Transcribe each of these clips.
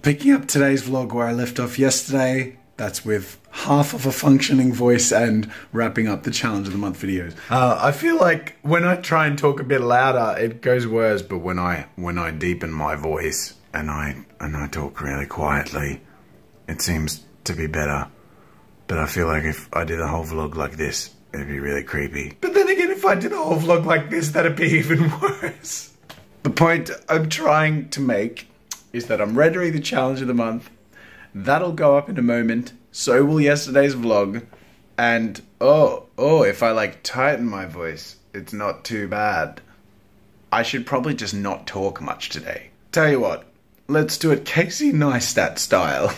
Picking up today's vlog where I left off yesterday, that's with half of a functioning voice and wrapping up the challenge of the month videos. I feel like when I try and talk a bit louder, it goes worse, but when I deepen my voice and I talk really quietly, it seems to be better. But I feel like if I did a whole vlog like this, it'd be really creepy. But then again, if I did a whole vlog like this, that'd be even worse. The point I'm trying to make is that I'm rendering the challenge of the month. That'll go up in a moment. So will yesterday's vlog. And oh, if I like tighten my voice, it's not too bad. I should probably just not talk much today. Tell you what, let's do it JAZZA Neistat style.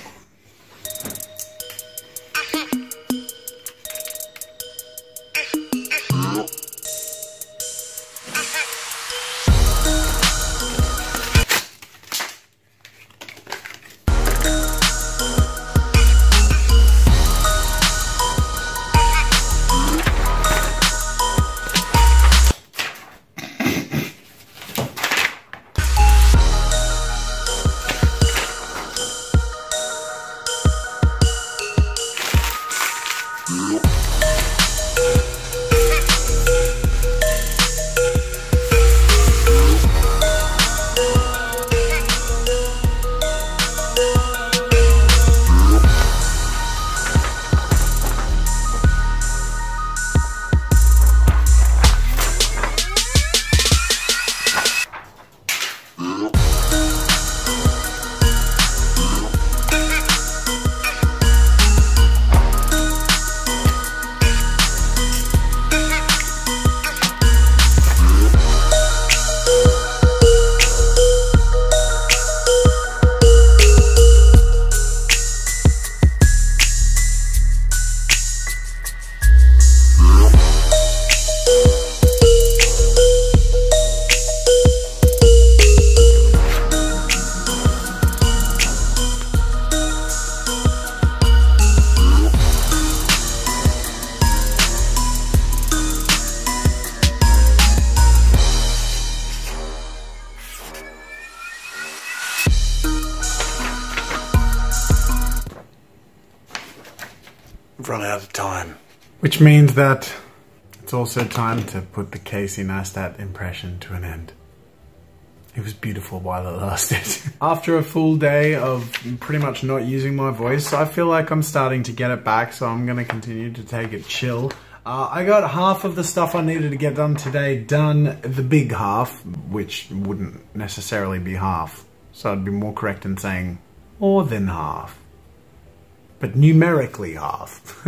I've run out of time. Which means that it's also time to put the JAZZA Neistat impression to an end. It was beautiful while it lasted. After a full day of pretty much not using my voice, I feel like I'm starting to get it back, so I'm gonna continue to take it chill. I got half of the stuff I needed to get done today done, the big half, which wouldn't necessarily be half. So I'd be more correct in saying more than half. But numerically half.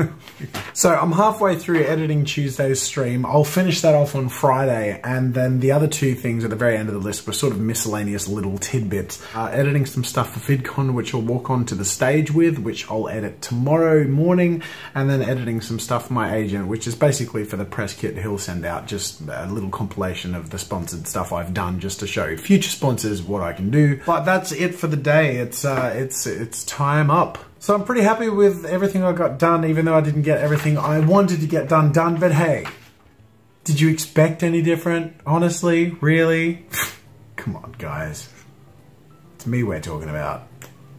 So I'm halfway through editing Tuesday's stream. I'll finish that off on Friday, and then the other two things at the very end of the list were sort of miscellaneous little tidbits. Editing some stuff for VidCon, which I'll walk onto the stage with, which I'll edit tomorrow morning, and then editing some stuff for my agent, which is basically for the press kit he'll send out, just a little compilation of the sponsored stuff I've done, just to show future sponsors what I can do. But that's it for the day. It's time up. So I'm pretty happy with everything I got done, even though I didn't get everything I wanted to get done, but hey, did you expect any different? Honestly? Really? Come on, guys. It's me we're talking about.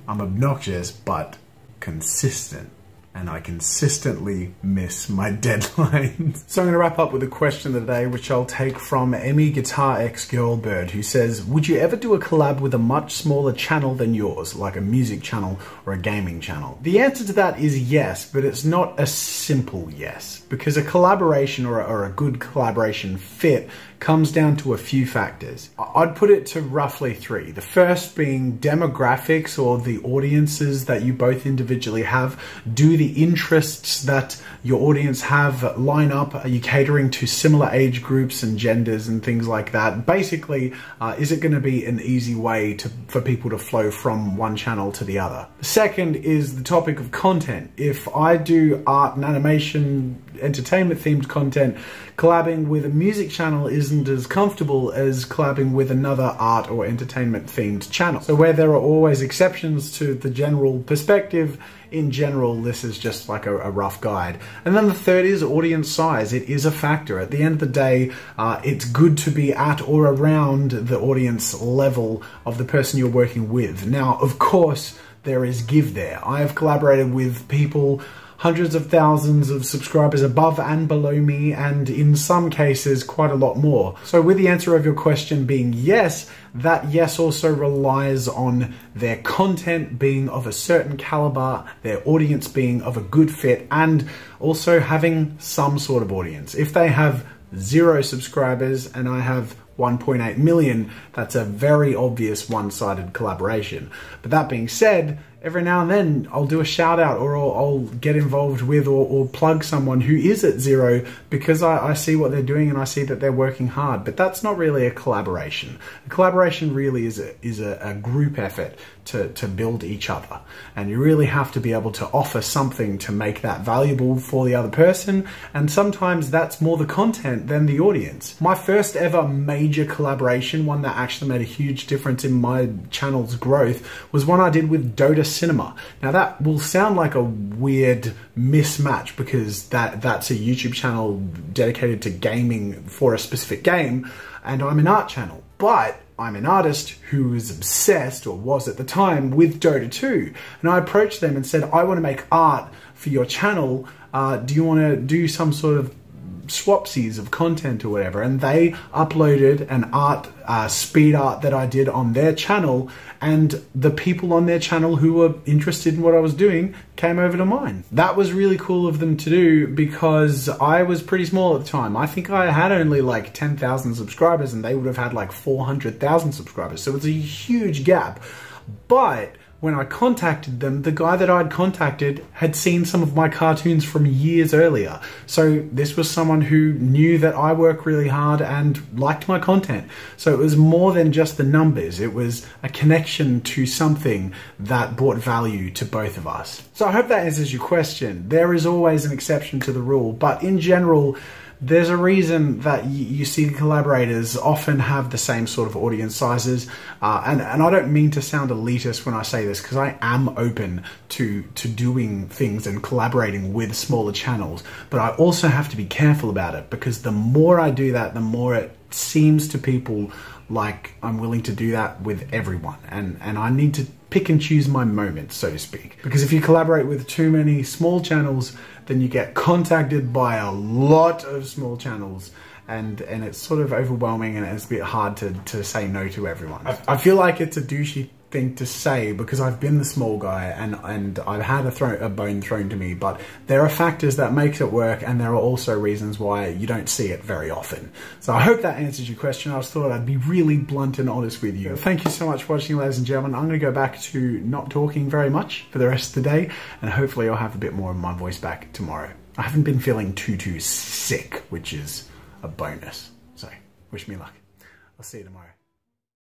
I'm obnoxious, but consistent. And I consistently miss my deadlines. So I'm gonna wrap up with a question of the day, which I'll take from Emmy Guitar X Girlbird, who says, would you ever do a collab with a much smaller channel than yours, like a music channel or a gaming channel? The answer to that is yes, but it's not a simple yes, because a collaboration or a good collaboration fit comes down to a few factors. I'd put it to roughly three. The first being demographics, or the audiences that you both individually have. Do the interests that your audience have line up? Are you catering to similar age groups and genders and things like that? Basically, is it going to be an easy way for people to flow from one channel to the other? The second is the topic of content. If I do art and animation, entertainment themed content, collabing with a music channel isn't as comfortable as collabing with another art or entertainment themed channel. So where there are always exceptions to the general perspective, in general, this is is just like a rough guide. And then the third is audience size. It is a factor. At the end of the day, it's good to be at or around the audience level of the person you're working with. Now, of course, there is give there. I have collaborated with people hundreds of thousands of subscribers above and below me, and in some cases quite a lot more. So with the answer of your question being yes, that yes also relies on their content being of a certain caliber, their audience being of a good fit, and also having some sort of audience. If they have 0 subscribers and I have 1.8 million, that's a very obvious one-sided collaboration. But that being said, every now and then I'll do a shout out, or I'll get involved with or plug someone who is at 0 because I see what they're doing and I see that they're working hard. But that's not really a collaboration. A collaboration really is a group effort to build each other. And you really have to be able to offer something to make that valuable for the other person. And sometimes that's more the content than the audience. My first ever major collaboration, one that actually made a huge difference in my channel's growth, was one I did with Dota Cinema. Now that will sound like a weird mismatch because that's a YouTube channel dedicated to gaming for a specific game, and I'm an art channel. But I'm an artist who is obsessed, or was at the time, with Dota 2. And I approached them and said, I want to make art for your channel. Do you want to do some sort of swapsies of content or whatever? And they uploaded an art, speed art that I did on their channel, and the people on their channel who were interested in what I was doing came over to mine. That was really cool of them to do because I was pretty small at the time. I think I had only like 10,000 subscribers and they would have had like 400,000 subscribers. So it's a huge gap. But when I contacted them, the guy that I'd contacted had seen some of my cartoons from years earlier. So this was someone who knew that I work really hard and liked my content. So it was more than just the numbers. It was a connection to something that brought value to both of us. So I hope that answers your question. There is always an exception to the rule, but in general, there's a reason that you see collaborators often have the same sort of audience sizes. And I don't mean to sound elitist when I say this, because I am open to doing things and collaborating with smaller channels. But I also have to be careful about it, because the more I do that, the more it seems to people like I'm willing to do that with everyone. And I need to pick and choose my moments, so to speak. Because if you collaborate with too many small channels, then you get contacted by a lot of small channels, and it's sort of overwhelming, and it's a bit hard to say no to everyone. I feel like it's a douchey thing to say because I've been the small guy and I've had a bone thrown to me, but there are factors that make it work, and there are also reasons why you don't see it very often. So I hope that answers your question. I just thought I'd be really blunt and honest with you. Thank you so much for watching, ladies and gentlemen. I'm going to go back to not talking very much for the rest of the day, and hopefully I'll have a bit more of my voice back tomorrow. I haven't been feeling too sick, which is a bonus. So wish me luck. I'll see you tomorrow.